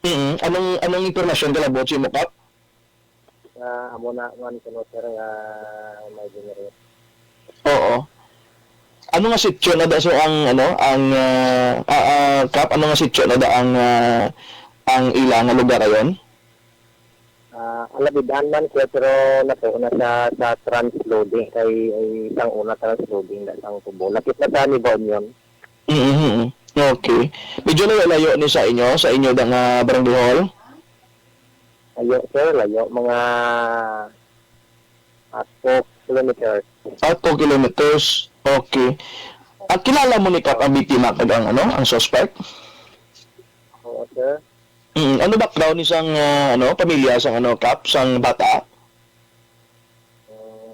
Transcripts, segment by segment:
Anong impormasyon ka labot si mo, Kap? Amo na man kuno sir nga may generate. Oo. Ano nga sityo na da so Kap, ano nga sityo na da ang ilang nga lugar ayon? Alabidan man ko pero nato na sa transloading kay ay isang una transloading na sang tubo. Lapit na sa ni Bonyon. Mm-hmm. Okay. Medyo layo ni sa inyo da nga barangay hall. Layo sir, layo mga 2 kilometers. 2 kilometers. Okay. At kilala mo ni Kap ang biktima kag ang suspect? Oo sir. Ano background ni sang pamilya sang Kap sang bata? Uh,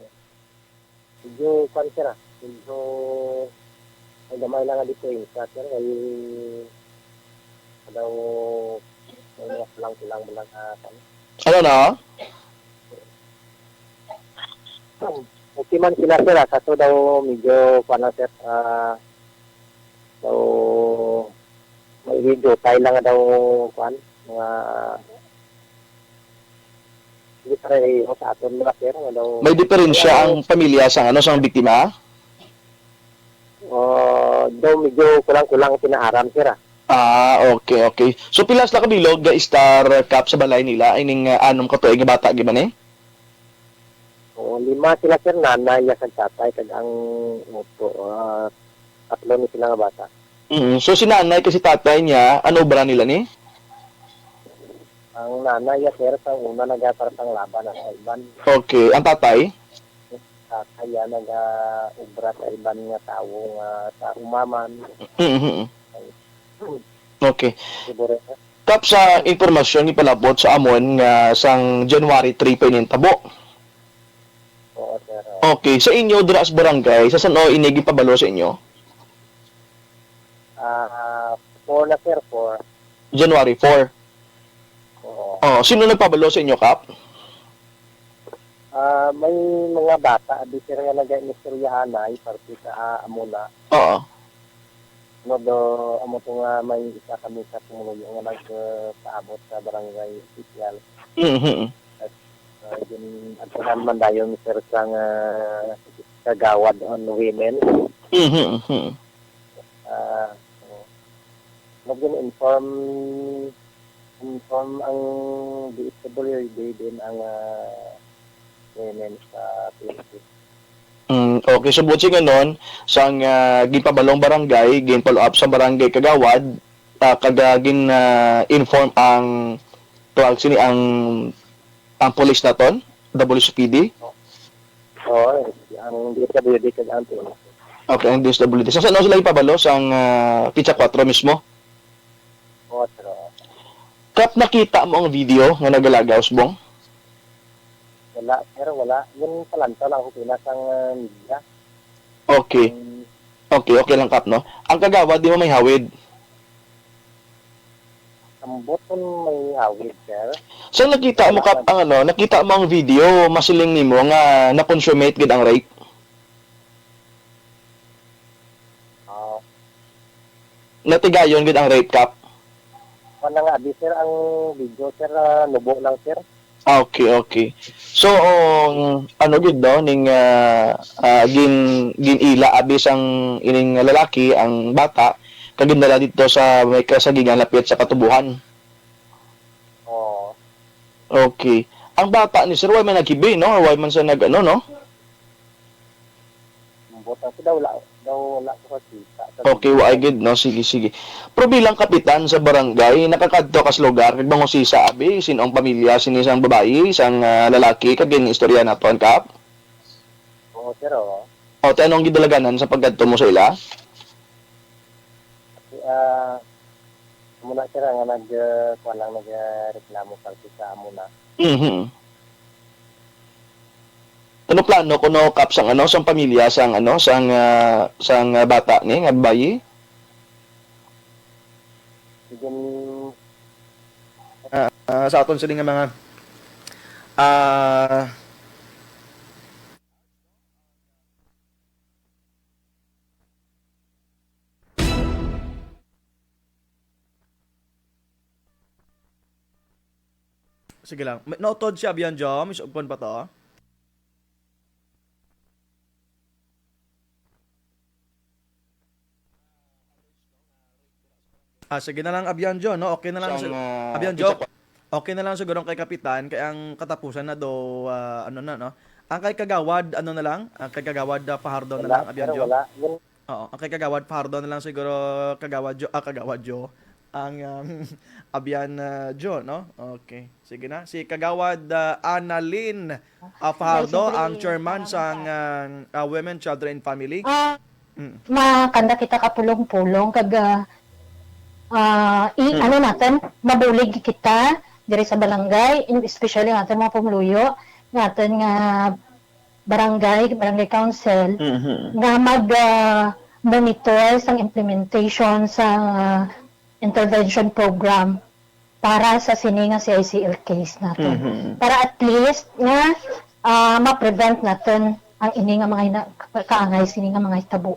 medyo kwan sir medyo ay gamay lang nga dito sa sir ay daw may mga silang bilang Ano na? okay man sila sir kaso daw medyo kwan lang sir daw may video tayo lang daw kwan mga hindi pa rin sa aton mga sir daw May diferensya ang pamilya sang biktima? daw medyo kulang-kulang pinaaram sir Okay, okay. So pilas na kabilog ga star Kap sa balay nila ining anom ka tuig nga bata giba ni? 5 sila sir nanay ya kag tatay kag ang moto 3 ni sila nga bata. So si nanay kasi tatay niya, ano obra nila ni? Ang nanay ya sir sa una nagapar sang laban sa iban. Okay, ang tatay? Kaya nag-ubra sa iban nga tawo nga sa umaman. Mm-hmm. Okay. Siguro Kap sa impormasyon ni palabot sa amon nga sang January 3 pa inintabo. oo sir. Okay, sa inyo dira sa barangay, sa sano inigi pabalo sa inyo? 4 na sir 4. January 4. Oo. Oh, sino nagpabalo sa inyo, Kap? May mga bata di sir nga nag-inistoryahan ay parte sa amuna. Oo. No do amo to nga may isa kami sa tumulo nga nagpaabot sa barangay official. Mm-hmm. Yung agsahan man dayon sir sang kagawad on women. Mm-hmm. Uh, inform ang DSWD din ang women sa Philippines. Okay, so buti nga nun, sang ginpabalong barangay, ginfollow up sa barangay kagawad, kagagin inform ang tuwag sini ang police na ton, WCPD. Oo, ang DSWD kag ang Philippines. Okay, ang DSWD. Sa saan sila ipabalo? Sang Pizza 4 mismo? Oo, sir. Kap nakita mo ang video nga nagalagaw usbong? Wala, sir, wala. Yung talanta lang kung pinasang media. Okay. Okay lang Kap, no? Ang kagawad, di mo may hawid. Ang boton may hawid, sir. So nakita mo Kap ang nakita mo ang video, masiling nimo nga na-consummate gid ang rape. Natigayon gid ang rape Kap. Wala nga, di sir, ang video, sir, nubo lang, sir. Okay. So, ano gid no ning ginila abis ang ining lalaki ang bata kagindala dito sa may kasagingan lapit sa katubuhan. Oo. Okay. Ang bata ni Sir, why man naghibi, no? Or why man sa no? Botan ko wala ko kita. Okay, why good, no? Sige. Pero bilang kapitan sa barangay, nakakadto kas lugar, kag bango si Sabi, sinong pamilya, sinisang babae, isang lalaki, kag istorya na ton Kap. Oo, sir, oo. O, tanong gidalaganan sa pagkadto mo sa ila? Kasi, muna, sir, nga nagreklamo sa muna. Mhm. Ano plano kuno Kap sang sang pamilya sang bata ni nga bayi? Sige, Sa aton sila nga mga ah Sige lang. Nautod siya Abian Jo, Miss Ugpon pa to. Sige na lang Abian Jo, no? Okay na lang Sang, Abian isa Jo. pa- Okay na lang siguro kay kapitan kaya ang katapusan na do ano na no. Ang kay kagawad ano na lang, ang kay kagawad Fajardo na lang Abian pero Jo. wala. Yun, Oo, ang kay kagawad Fajardo na lang siguro kagawad Jo. Ang Abian Jo, no? Okay. Sige na. Si kagawad Annalyn Fajardo, ang chairman sa Women, Children and Family. Makanda kita kapulong-pulong kag ano natin mabulig kita diri sa barangay, especially natin mga pumuluyo natin nga barangay council nga mag monitor sa implementation sa intervention program para sa sini nga CICL case natin. Para at least nga ma-prevent natin ang ini nga mga kaangay sini nga mga hitabo.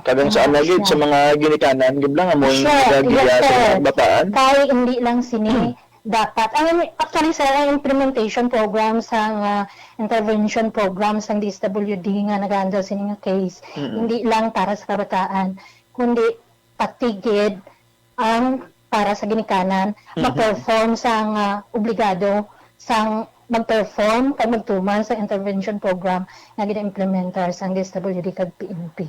Kagang saan lagi sa mga ginikanan giblang amo yung nagagiya sa mga bataan. Kaya hindi lang sini dapat. Actually sa implementation program sa intervention program sa DSWD nga nag-handle sini nga case, hindi lang para sa kabataan, kundi patigid ang para sa ginikanan mag-perform sa obligado sa mag-perform kag magtuman sa intervention program nga gina-implementar sa DSWD kag PNP.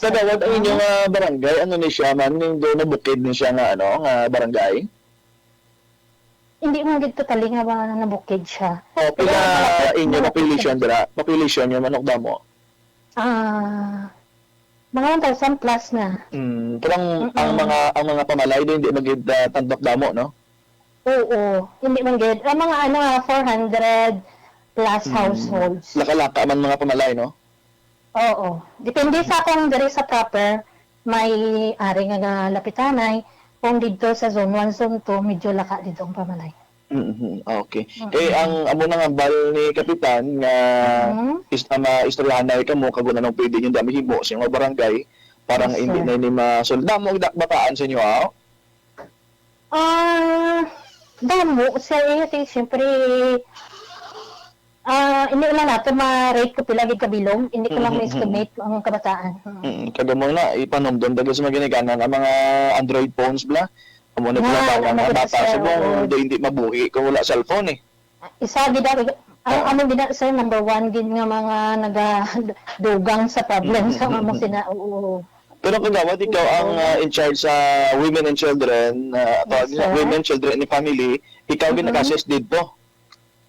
Kagawad ang inyong barangay, ano ni siya man, yung doon na bukid ni siya nga nga barangay? Hindi mo gid totally nga ba nabukid siya. O, pila inyo population dira? Population yung manok damo? Mga 1,000 plus na. Parang ang mga pamalay din hindi magid tandok damo, no? Oo, hindi man gid. Ang mga 400 plus households. Laka-laka man mga pamalay, no? Oo. Depende sa kung diri sa proper may ari nga lapitanay. Kung dito sa zone 1, zone 2, medyo laka dito ang pamalay. Okay. Kaya ang amo na nga bal ni kapitan nga istoryahan na ka mo kaguna nang pwede yung dami himo sa mga barangay para nga hindi na ni masulda mo bataan sa inyo, Damo, sa iyo, siyempre, hindi lang natin ma-rate ko pila gid kabilong, hindi ko lang ma-estimate ang kabataan. Kagamo na ipanomdom daga sa mga ginikanan ang mga Android phones bla. Amo na pala mga bata sa mo hindi mabuhi kung wala cellphone eh. Isa gid ang gid sa number 1 gid nga mga nagadugang sa problem sa mga sina. Pero kagawad, ikaw ang in charge sa Women and Children, Women, Children and Family, ikaw gin-assist dito.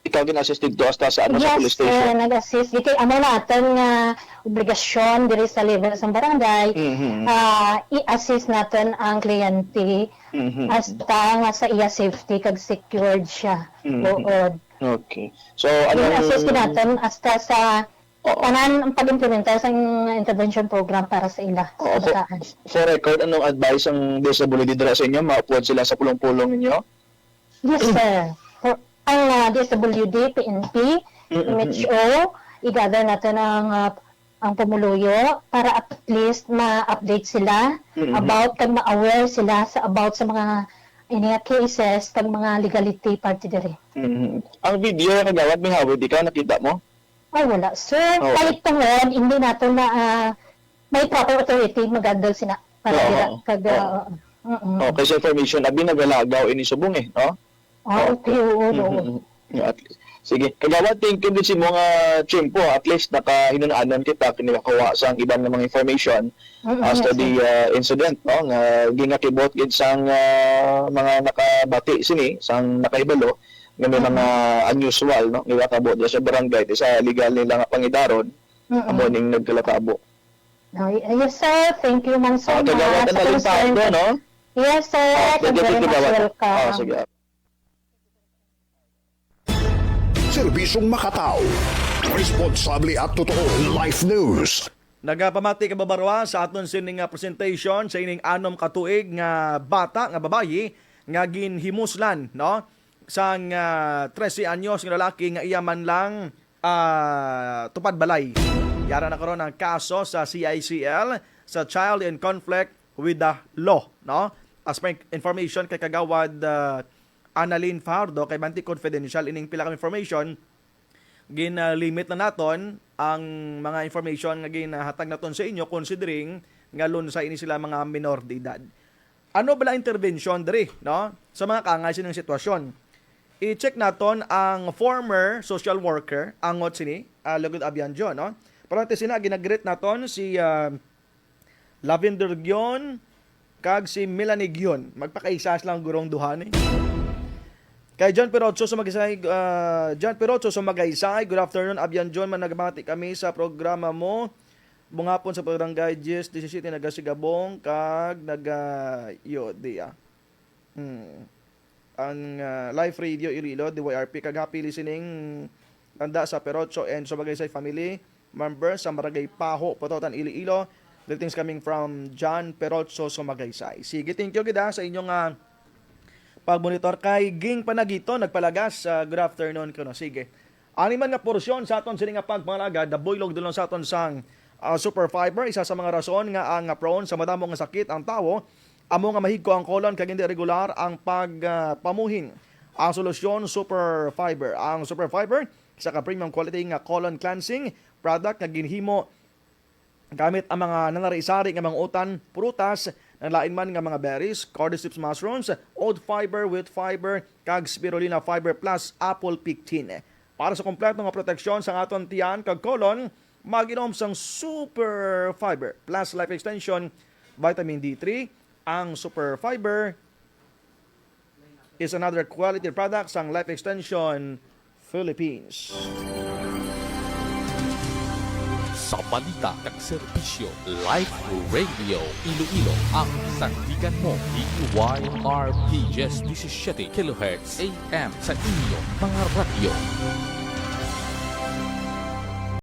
Ikaw gin-assist dito hasta sa ano sa police station. Yes, nag-assist. Di kay amo natin nga obligasyon diri sa level sa barangay, i-assist natin ang kliyente hasta nga sa iya safety kag secured siya. Buod. Okay. So, anong I-assist natin hasta sa tanan ang pag-implementar sa intervention program para sa ila sa kabataan. For record, anong advice ang disability dira sa inyo? Maupuan sila sa pulong-pulong ninyo? Yes, sir. For ang DSWD, PNP, MHO, i-gather natin ang pumuluyo para at least ma-update sila about kag ma-aware sila about sa mga cases kag mga legality party diri. Ang video na kagawad, may hawid, ikaw nakita mo? Ay, wala. Sir, kahit tungod, hindi nato na may proper authority mag-handle sila para Okay, sa information, abi nagalagaw ini subong no? Okay, oo. Sige, kagawad, thank you din si mga chimpo. At least nakahinunaanan kita kinakawa sa ibang mga information as to the incident, no? Nga gingakibot gid sang mga nakabati sini, sang nakaibalo nga may mga unusual, no? Nga kabot sa barangay sa legal nila nga pangidaron amo ning nagkalatabo. Yes, sir. Thank you man so much. Kagawad na limpado, no? Yes, sir. You're very much welcome. Sige. Serbisyong makataw, responsable at totoo, life news. Nagapamati kababarwa sa aton sining presentation sa ining anom katuig nga bata nga babayi nga ginhimuslan, no? Sang 13 anyos nga lalaki nga iya man lang tupad balay. Yara na karon ang kaso sa CICL sa Child in Conflict with the Law, no? As per information kay kagawad Annalyn Fajardo kay banti confidential ining pila ka information gin-limit na naton ang mga information nga ginahatag naton sa inyo considering nga sa ini sila mga minor de edad. Ano bala intervention diri no sa mga kangay sining sitwasyon? I-check naton ang former social worker angot sini Lugod Abianjo no. Pero sina ginagreet naton si Lavender Gion kag si Melanie Gion. Magpakaisas lang gurong duha ni. Kay John Perocho sa Magaysay, good afternoon. Abian John, managbati kami sa programa mo. Bungapon sa Barangay GS 17 nagasigabong kag ang live radio Iloilo DYRP kag happy listening tanda sa Perocho and sa Magaysay family members sa Barangay Paho, Pototan, Iloilo. Greetings coming from John Perocho sa Magaysay. Sige, thank you gida sa inyong pag-monitor kay Ging Panagito nagpalagas. Good afternoon kuno. Sige. Animan nga porsyon sa aton sini nga pagpangalaga daboylog dulon sa aton sang super fiber isa sa mga rason nga ang prone sa madamong nga sakit ang tawo amo nga mahigko ang colon kag hindi regular ang pagpamuhin. Ang solusyon super fiber. Ang super fiber isa ka premium quality nga colon cleansing product nga ginhimo gamit ang mga nangarisari nga mga utan, prutas, lain man nga mga berries, cordyceps mushrooms, oat fiber, wheat fiber, kag spirulina fiber plus apple pectin. Para sa kompleto nga proteksyon sa aton tiyan kag colon, mag-inom sang super fiber plus life extension vitamin D3. Ang super fiber is another quality product sang Life Extension Philippines. Sa balita ng serbisyo, Live Radio Iloilo ang sandigan mo. DYRP 17 kHz AM sa inyo mga radyo.